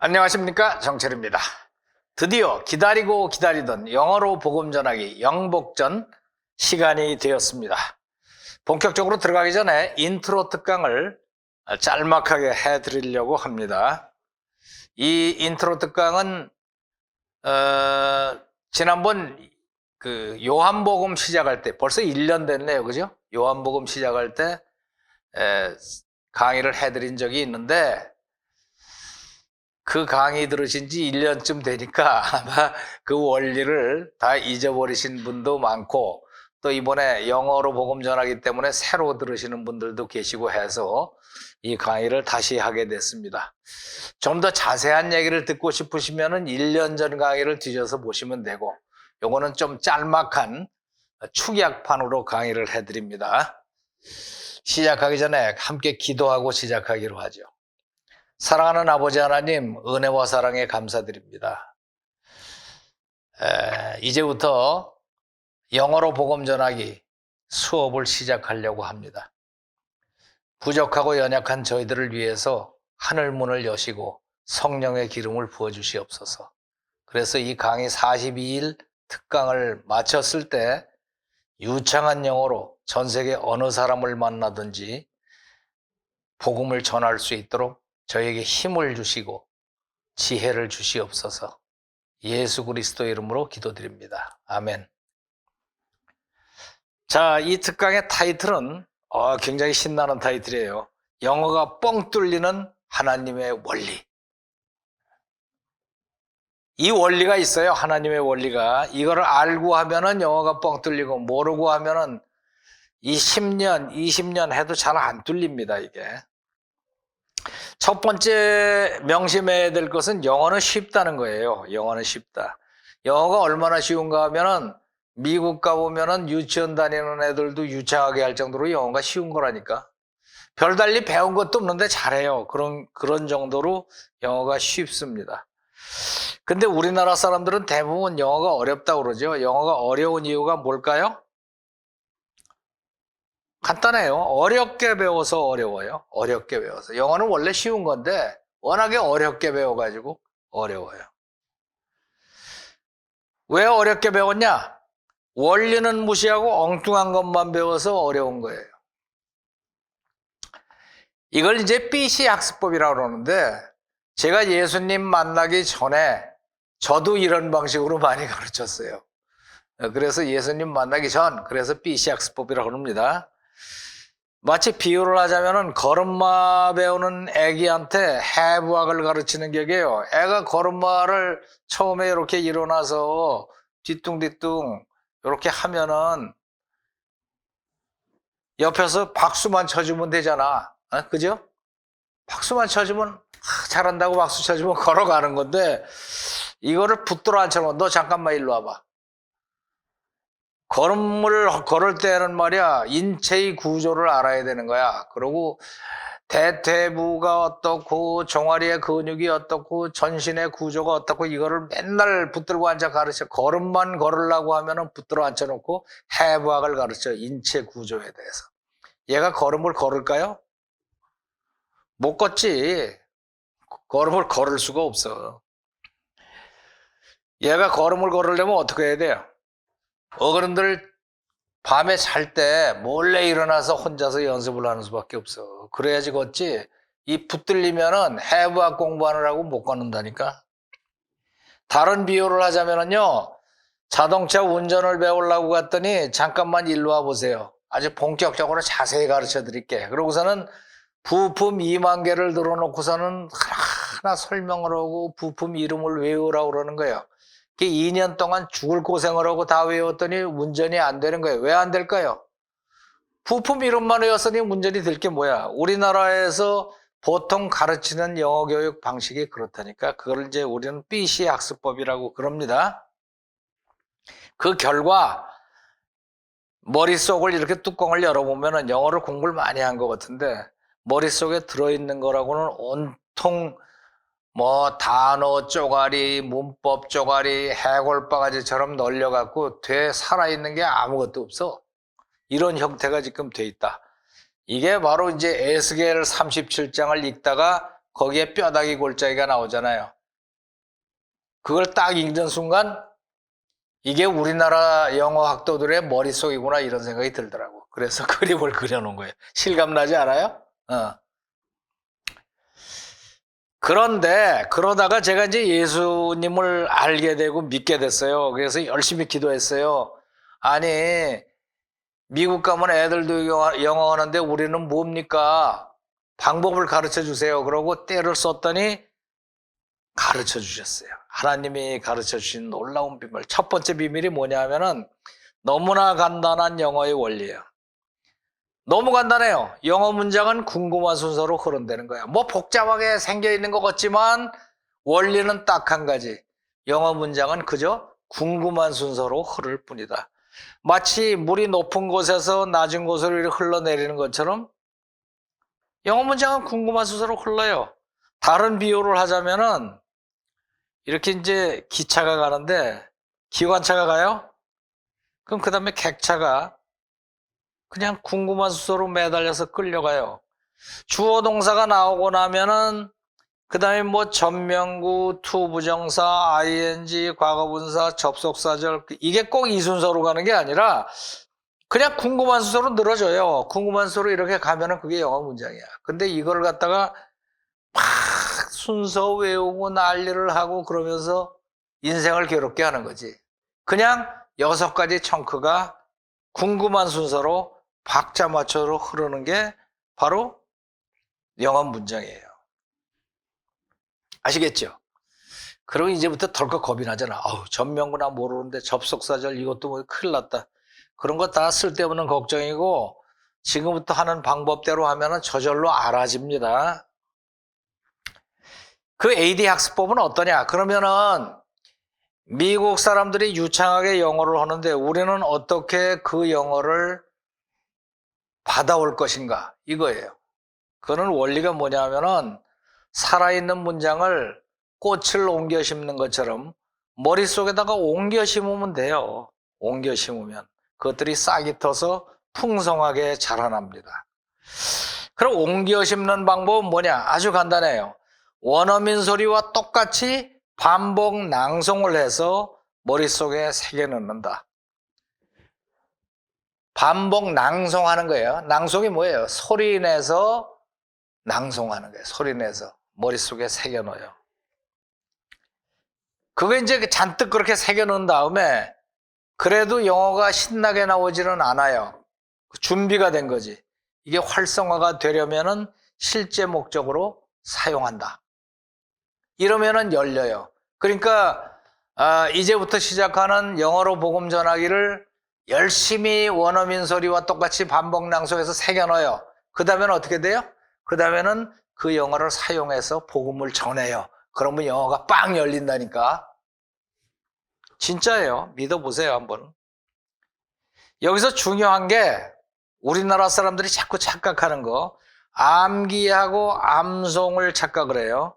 안녕하십니까, 정철입니다. 드디어 기다리고 기다리던 영어로 복음 전하기 영복전 시간이 되었습니다. 본격적으로 들어가기 전에 인트로 특강을 짤막하게 해드리려고 합니다. 이 인트로 특강은 지난번 요한복음 시작할 때 벌써 1년 됐네요, 그죠? 요한복음 시작할 때 강의를 해드린 적이 있는데 그 강의 들으신 지 1년쯤 되니까 아마 그 원리를 다 잊어버리신 분도 많고, 또 이번에 영어로 복음 전하기 때문에 새로 들으시는 분들도 계시고 해서 이 강의를 다시 하게 됐습니다. 좀 더 자세한 얘기를 듣고 싶으시면은 1년 전 강의를 뒤져서 보시면 되고, 요거는 좀 짤막한 축약판으로 강의를 해드립니다. 시작하기 전에 함께 기도하고 시작하기로 하죠. 사랑하는 아버지 하나님, 은혜와 사랑에 감사드립니다. 이제부터 영어로 복음 전하기 수업을 시작하려고 합니다. 부족하고 연약한 저희들을 위해서 하늘 문을 여시고 성령의 기름을 부어주시옵소서. 그래서 이 강의 42일 특강을 마쳤을 때 유창한 영어로 전 세계 어느 사람을 만나든지 복음을 전할 수 있도록 저에게 힘을 주시고 지혜를 주시옵소서. 예수 그리스도 이름으로 기도드립니다. 아멘. 자, 이 특강의 타이틀은 굉장히 신나는 타이틀이에요. 영어가 뻥 뚫리는 하나님의 원리. 이 원리가 있어요. 하나님의 원리가. 이거를 알고 하면은 영어가 뻥 뚫리고, 모르고 하면은 이 10년, 20년 해도 잘 안 뚫립니다, 이게. 첫 번째 명심해야 될 것은 영어는 쉽다는 거예요. 영어는 쉽다. 영어가 얼마나 쉬운가 하면은 미국 가보면은 유치원 다니는 애들도 유창하게 할 정도로 영어가 쉬운 거라니까. 별달리 배운 것도 없는데 잘해요. 그런 정도로 영어가 쉽습니다. 근데 우리나라 사람들은 대부분 영어가 어렵다고 그러죠. 영어가 어려운 이유가 뭘까요? 간단해요. 어렵게 배워서 어려워요. 어렵게 배워서. 영어는 원래 쉬운 건데 워낙에 어렵게 배워가지고 어려워요. 왜 어렵게 배웠냐? 원리는 무시하고 엉뚱한 것만 배워서 어려운 거예요. 이걸 이제 BC 학습법이라고 그러는데, 제가 예수님 만나기 전에 저도 이런 방식으로 많이 가르쳤어요. 그래서 예수님 만나기 전, 그래서 BC 학습법이라고 합니다. 마치 비유를 하자면은 걸음마 배우는 애기한테 해부학을 가르치는 격이에요. 애가 걸음마를 처음에 이렇게 일어나서 뒤뚱뒤뚱 이렇게 하면은 옆에서 박수만 쳐주면 되잖아. 그죠? 박수만 쳐주면 잘한다고 박수 쳐주면 걸어가는 건데, 이거를 붙들어 앉혀놓으면 너 잠깐만 일로 와봐. 걸음을 걸을 때는 말이야, 인체의 구조를 알아야 되는 거야. 그리고 대퇴부가 어떻고 종아리의 근육이 어떻고 전신의 구조가 어떻고 이거를 맨날 붙들고 앉아 가르쳐. 걸음만 걸으려고 하면은 붙들어 앉혀놓고 해부학을 가르쳐. 인체 구조에 대해서. 얘가 걸음을 걸을까요? 못 걷지. 걸음을 걸을 수가 없어. 얘가 걸음을 걸으려면 어떻게 해야 돼요? 어른들 밤에 잘 때 몰래 일어나서 혼자서 연습을 하는 수밖에 없어. 그래야지 걷지. 이 붙들리면은 해부학 공부하느라고 못 걷는다니까. 다른 비유를 하자면은요, 자동차 운전을 배우려고 갔더니 잠깐만 일로 와 보세요. 아주 본격적으로 자세히 가르쳐 드릴게. 그러고서는 부품 2만 개를 들어놓고서는 하나 설명을 하고 부품 이름을 외우라고 그러는 거예요. 2년 동안 죽을 고생을 하고 다 외웠더니 운전이 안 되는 거예요. 왜 안 될까요? 부품 이름만 외웠으니 운전이 될 게 뭐야? 우리나라에서 보통 가르치는 영어 교육 방식이 그렇다니까. 그걸 이제 우리는 BC 학습법이라고 그럽니다. 그 결과 머릿속을 이렇게 뚜껑을 열어보면 영어를 공부를 많이 한 것 같은데, 머릿속에 들어있는 거라고는 온통 단어 쪼가리, 문법 쪼가리, 해골바가지처럼 널려갖고 살아있는 게 아무것도 없어. 이런 형태가 지금 돼 있다. 이게 바로 이제 에스겔 37장을 읽다가 거기에 뼈다귀 골짜기가 나오잖아요. 그걸 딱 읽는 순간 이게 우리나라 영어 학도들의 머릿속이구나 이런 생각이 들더라고. 그래서 그림을 그려놓은 거예요. 실감나지 않아요? 그런데 그러다가 제가 이제 예수님을 알게 되고 믿게 됐어요. 그래서 열심히 기도했어요. 아니 미국 가면 애들도 영어 하는데 우리는 뭡니까? 방법을 가르쳐 주세요. 그러고 때를 썼더니 가르쳐 주셨어요. 하나님이 가르쳐 주신 놀라운 비밀. 첫 번째 비밀이 뭐냐면은 너무나 간단한 영어의 원리예요. 너무 간단해요. 영어 문장은 궁금한 순서로 흐른다는 거야. 뭐 복잡하게 생겨 있는 것 같지만 원리는 딱 한 가지. 영어 문장은 그저 궁금한 순서로 흐를 뿐이다. 마치 물이 높은 곳에서 낮은 곳으로 흘러내리는 것처럼 영어 문장은 궁금한 순서로 흘러요. 다른 비유를 하자면은 이렇게 이제 기차가 가는데 기관차가 가요? 그럼 그 다음에 객차가 그냥 궁금한 순서로 매달려서 끌려가요. 주어 동사가 나오고 나면은 그 다음에 뭐 전명구, 투부정사, ing, 과거분사, 접속사절 이게 꼭 이 순서로 가는 게 아니라 그냥 궁금한 순서로 늘어져요. 궁금한 순서로 이렇게 가면은 그게 영어 문장이야. 근데 이걸 갖다가 막 순서 외우고 난리를 하고 그러면서 인생을 괴롭게 하는 거지. 그냥 6가지 청크가 궁금한 순서로 박자 맞춰서 흐르는 게 바로 영어 문장이에요. 아시겠죠? 그리고 이제부터 덜컥 겁이 나잖아. 전명구나 모르는데 접속사절 이것도 뭐 큰일 났다. 그런 거 다 쓸데없는 걱정이고 지금부터 하는 방법대로 하면은 저절로 알아집니다. 그 AD 학습법은 어떠냐? 그러면은 미국 사람들이 유창하게 영어를 하는데 우리는 어떻게 그 영어를 받아올 것인가? 이거예요. 그거는 원리가 뭐냐면은 살아있는 문장을 꽃을 옮겨 심는 것처럼 머릿속에다가 옮겨 심으면 돼요. 옮겨 심으면 그것들이 싹이 터서 풍성하게 자라납니다. 그럼 옮겨 심는 방법은 뭐냐? 아주 간단해요. 원어민 소리와 똑같이 반복 낭송을 해서 머릿속에 새겨 넣는다. 반복 낭송하는 거예요. 낭송이 뭐예요? 소리 내서 낭송하는 거예요. 소리 내서 머릿속에 새겨 넣어요. 그거 이제 잔뜩 그렇게 새겨 넣은 다음에 그래도 영어가 신나게 나오지는 않아요. 준비가 된 거지. 이게 활성화가 되려면은 실제 목적으로 사용한다. 이러면은 열려요. 그러니까 이제부터 시작하는 영어로 복음 전하기를 열심히 원어민 소리와 똑같이 반복 낭송해서 새겨 넣어요. 그 다음에는 어떻게 돼요? 그 다음에는 그 영어를 사용해서 복음을 전해요. 그러면 영어가 빵 열린다니까. 진짜예요. 믿어보세요 한번. 여기서 중요한 게 우리나라 사람들이 자꾸 착각하는 거, 암기하고 암송을 착각을 해요.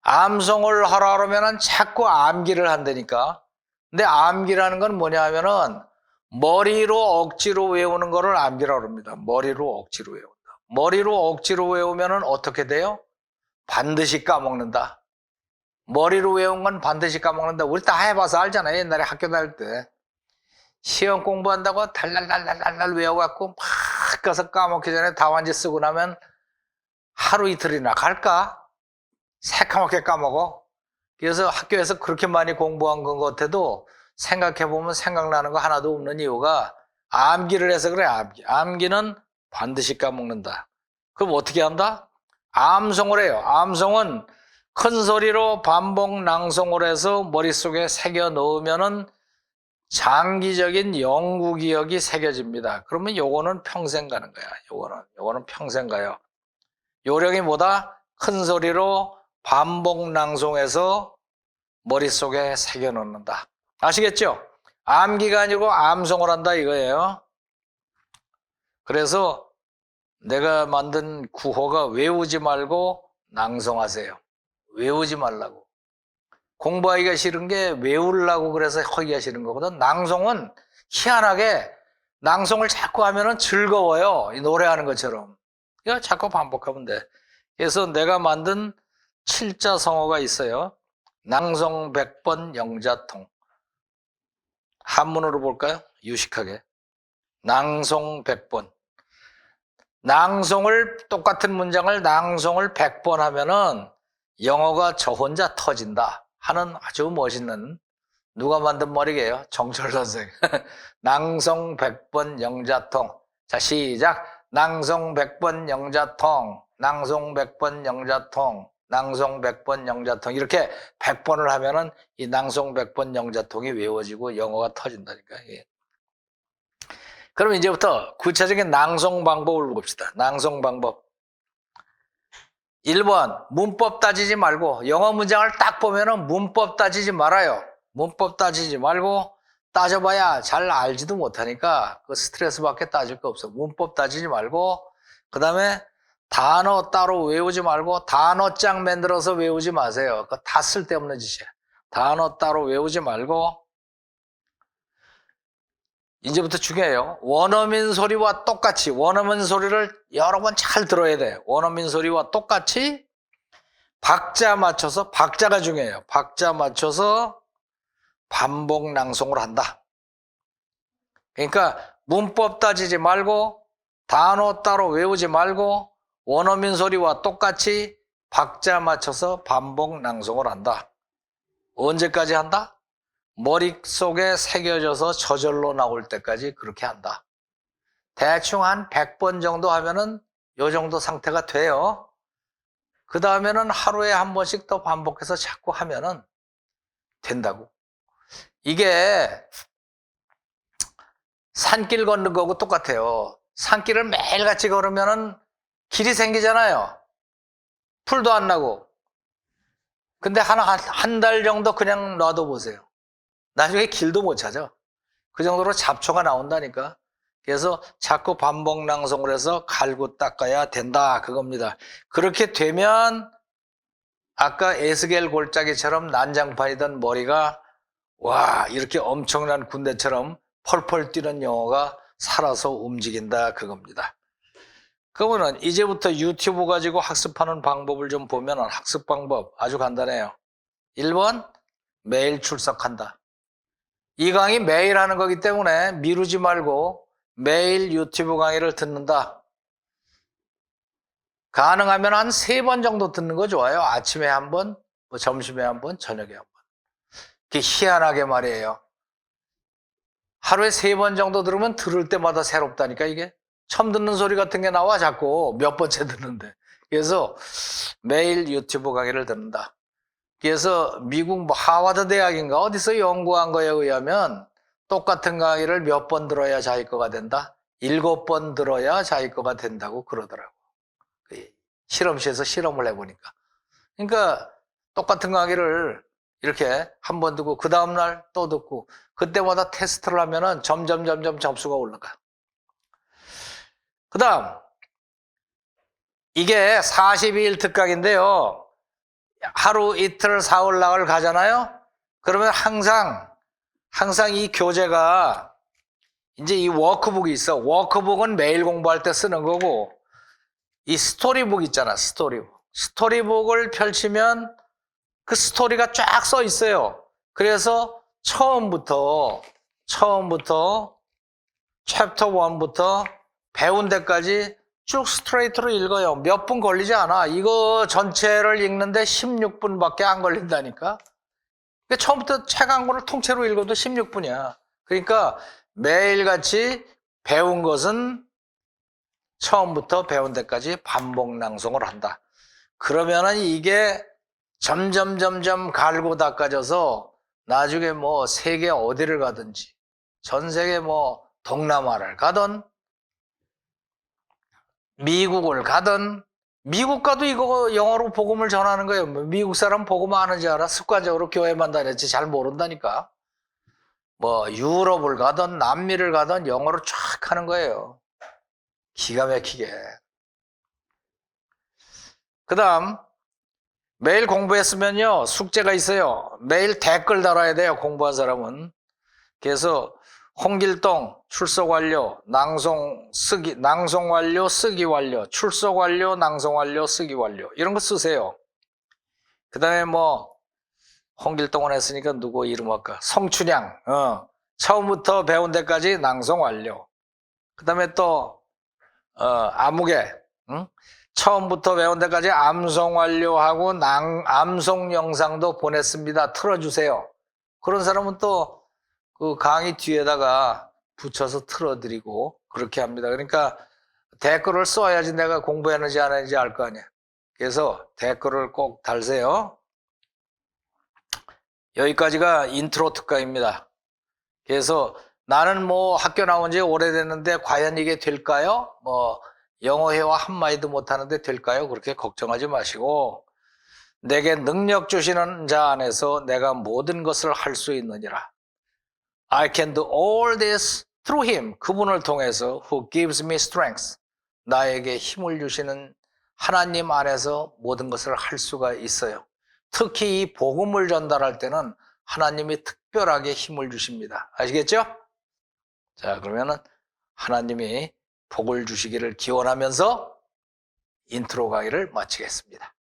암송을 하라 그러면은 자꾸 암기를 한다니까. 근데 암기라는 건 뭐냐 하면은 머리로 억지로 외우는 거를 암기라고 합니다. 머리로 억지로 외운다. 머리로 억지로 외우면은 어떻게 돼요? 반드시 까먹는다. 머리로 외운 건 반드시 까먹는다. 우리 다 해봐서 알잖아요. 옛날에 학교 다닐 때. 시험 공부한다고 달달달달달 외워갖고 막 가서 까먹기 전에 답안지 쓰고 나면 하루 이틀이나 갈까? 새까맣게 까먹어. 그래서 학교에서 그렇게 많이 공부한 것 같아도 생각해보면 생각나는 거 하나도 없는 이유가 암기를 해서 그래. 암기는 반드시 까먹는다. 그럼 어떻게 한다? 암송을 해요. 암송은 큰 소리로 반복 낭송을 해서 머릿속에 새겨 넣으면은 장기적인 영구 기억이 새겨집니다. 그러면 요거는 평생 가는 거야. 요거는 평생 가요. 요령이 뭐다? 큰 소리로 반복 낭송해서 머릿속에 새겨 넣는다. 아시겠죠? 암기가 아니고 암송을 한다 이거예요. 그래서 내가 만든 구호가 외우지 말고 낭송하세요. 외우지 말라고. 공부하기가 싫은 게 외우려고 그래서 하기가 싫은 거거든. 낭송은 희한하게 낭송을 자꾸 하면은 즐거워요. 이 노래하는 것처럼. 그러니까 자꾸 반복하면 돼. 그래서 내가 만든 7자 성어가 있어요. 낭송 100번 영자통. 한문으로 볼까요? 유식하게. 낭송 100번. 낭송을 똑같은 문장을 낭송을 100번 하면은 영어가 저 혼자 터진다 하는 아주 멋있는 누가 만든 말이게요? 정철 선생. 낭송 100번 영자통. 자, 시작. 낭송 100번 영자통. 낭송 100번 영자통. 낭송 100번 영자통. 이렇게 100번을 하면은 이 낭송 100번 영자통이 외워지고 영어가 터진다니까. 예. 그럼 이제부터 구체적인 낭송 방법을 봅시다. 낭송 방법. 1번, 문법 따지지 말고, 영어 문장을 딱 보면은 문법 따지지 말아요. 문법 따지지 말고, 따져봐야 잘 알지도 못하니까 그 스트레스밖에 따질 거 없어. 문법 따지지 말고, 그 다음에 단어 따로 외우지 말고, 단어장 만들어서 외우지 마세요. 그거 다 쓸데없는 짓이야. 단어 따로 외우지 말고, 이제부터 중요해요. 원어민 소리와 똑같이, 원어민 소리를 여러 번 잘 들어야 돼. 원어민 소리와 똑같이 박자 맞춰서, 박자가 중요해요. 박자 맞춰서 반복 낭송을 한다. 그러니까 문법 따지지 말고, 단어 따로 외우지 말고, 원어민 소리와 똑같이 박자 맞춰서 반복 낭송을 한다. 언제까지 한다? 머릿속에 새겨져서 저절로 나올 때까지 그렇게 한다. 대충 한 100번 정도 하면은 요 정도 상태가 돼요. 그 다음에는 하루에 한 번씩 더 반복해서 자꾸 하면은 된다고. 이게 산길 걷는 거하고 똑같아요. 산길을 매일같이 걸으면은 길이 생기잖아요. 풀도 안 나고. 근데 한 달 정도 그냥 놔둬 보세요. 나중에 길도 못 찾아. 그 정도로 잡초가 나온다니까. 그래서 자꾸 반복 낭송을 해서 갈고 닦아야 된다. 그겁니다. 그렇게 되면 아까 에스겔 골짜기처럼 난장판이던 머리가 와 이렇게 엄청난 군대처럼 펄펄 뛰는 영어가 살아서 움직인다. 그겁니다. 그러면은 이제부터 유튜브 가지고 학습하는 방법을 좀 보면은 학습 방법 아주 간단해요. 1번 매일 출석한다. 이 강의 매일 하는 거기 때문에 미루지 말고 매일 유튜브 강의를 듣는다. 가능하면 한 3번 정도 듣는 거 좋아요. 아침에 한 번, 뭐 점심에 한 번, 저녁에 한 번. 그게 희한하게 말이에요. 하루에 3번 정도 들으면 들을 때마다 새롭다니까 이게. 처음 듣는 소리 같은 게 나와 자꾸 몇 번째 듣는데. 그래서 매일 유튜브 강의를 듣는다. 그래서 미국 하버드 대학인가 어디서 연구한 거에 의하면 똑같은 강의를 몇 번 들어야 자기 거가 된다? 7번 들어야 자기 거가 된다고 그러더라고. 실험실에서 실험을 해보니까. 그러니까 똑같은 강의를 이렇게 한 번 듣고 그 다음날 또 듣고 그때마다 테스트를 하면은 점점 점수가 올라가. 그 다음 이게 42일 특강인데요. 하루 이틀 사흘 나흘 가잖아요. 그러면 항상 이 교재가 이제 이 워크북이 있어. 워크북은 매일 공부할 때 쓰는 거고 이 스토리북 있잖아. 스토리북을 펼치면 그 스토리가 쫙 써 있어요. 그래서 처음부터 챕터 1부터 배운 데까지 쭉 스트레이트로 읽어요. 몇 분 걸리지 않아. 이거 전체를 읽는데 16분밖에 안 걸린다니까. 처음부터 책 한 권을 통째로 읽어도 16분이야. 그러니까 매일같이 배운 것은 처음부터 배운 데까지 반복 낭송을 한다. 그러면은 이게 점점 갈고 닦아져서 나중에 뭐 세계 어디를 가든지 전 세계 뭐 동남아를 가든 미국을 가든 미국 가도 이거 영어로 복음을 전하는 거예요. 미국 사람 복음 아는지 알아? 습관적으로 교회만 다녔지 잘 모른다니까. 뭐 유럽을 가든 남미를 가든 영어로 쫙 하는 거예요. 기가 막히게. 그 다음 매일 공부했으면요 숙제가 있어요. 매일 댓글 달아야 돼요. 공부한 사람은. 그래서 홍길동 출석 완료, 낭송 완료, 쓰기 완료, 출석 완료, 낭송 완료, 쓰기 완료. 이런 거 쓰세요. 그 다음에 뭐, 홍길동은 했으니까 누구 이름 할까? 성춘향, 처음부터 배운 데까지 낭송 완료. 그 다음에 또, 아무개, 응? 처음부터 배운 데까지 암송 완료하고 암송 영상도 보냈습니다. 틀어주세요. 그런 사람은 또 그 강의 뒤에다가 붙여서 틀어드리고 그렇게 합니다. 그러니까 댓글을 써야지 내가 공부했는지 안 했는지 알 거 아니야. 그래서 댓글을 꼭 달세요. 여기까지가 인트로 특강입니다. 그래서 나는 뭐 학교 나온 지 오래됐는데 과연 이게 될까요? 뭐 영어 회화 한마디도 못하는데 될까요? 그렇게 걱정하지 마시고 내게 능력 주시는 자 안에서 내가 모든 것을 할 수 있느니라. I can do all this through him. 그분을 통해서 who gives me strength. 나에게 힘을 주시는 하나님 안에서 모든 것을 할 수가 있어요. 특히 이 복음을 전달할 때는 하나님이 특별하게 힘을 주십니다. 아시겠죠? 자, 그러면은 하나님이 복을 주시기를 기원하면서 인트로 강의를 마치겠습니다.